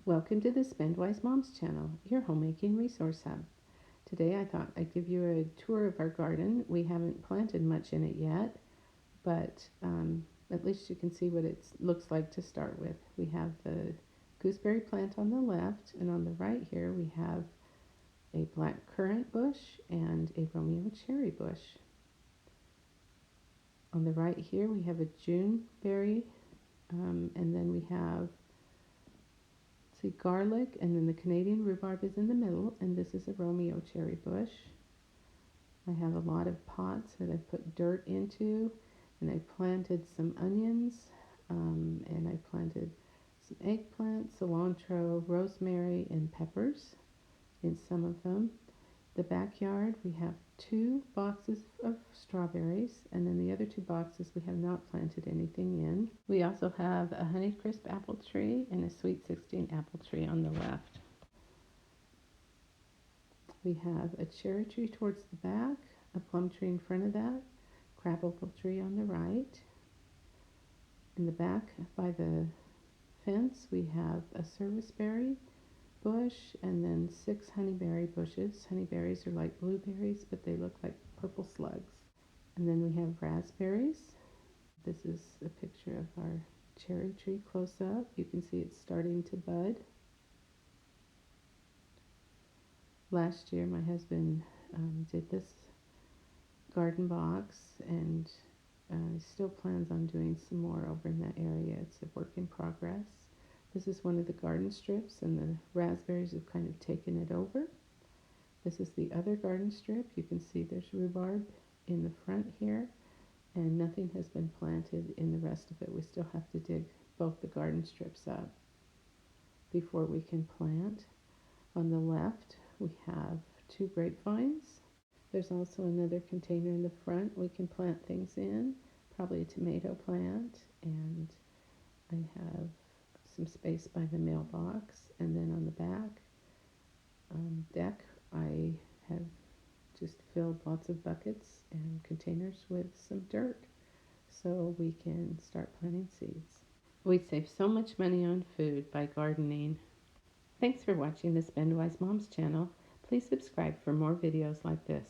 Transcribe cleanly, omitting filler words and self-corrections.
Welcome to the Spendwise Moms channel, your homemaking resource hub. Today I thought I'd give you a tour of our garden. We haven't planted much in it yet, but at least you can see what it looks like to start with. We have the gooseberry plant on the left, and on the right here we have a black currant bush and a Romeo cherry bush. On the right here we have a Juneberry, and then we have garlic, and then the Canadian rhubarb is in the middle, and this is a Romeo cherry bush. I have a lot of pots that I've put dirt into, and I planted some onions, and I planted some eggplant, cilantro, rosemary, and peppers in some of them. The backyard, we have 2 boxes of strawberries, and then the other 2 boxes we have not planted anything in. We also have a Honeycrisp apple tree and a Sweet 16 apple tree on the left. We have a cherry tree towards the back, a plum tree in front of that, crabapple tree on the right. In the back by the fence we have a serviceberry bush and then 6 honeyberry bushes. Honeyberries are like blueberries, but they look like purple slugs. And then we have raspberries. This is a picture of our cherry tree close up. You can see it's starting to bud. Last year my husband did this garden box, and he still plans on doing some more over in that area. It's a work in progress. This is one of the garden strips, and the raspberries have kind of taken it over. This is the other garden strip. You can see there's rhubarb in the front here, and nothing has been planted in the rest of it. We still have to dig both the garden strips up before we can plant. On the left we have 2 grapevines. There's also another container in the front we can plant things in, probably a tomato plant, and I have some space by the mailbox. And then on the back deck I have just filled lots of buckets and containers with some dirt so we can start planting seeds. We save so much money on food by gardening. Thanks for watching the Spendwise Moms channel. Please subscribe for more videos like this.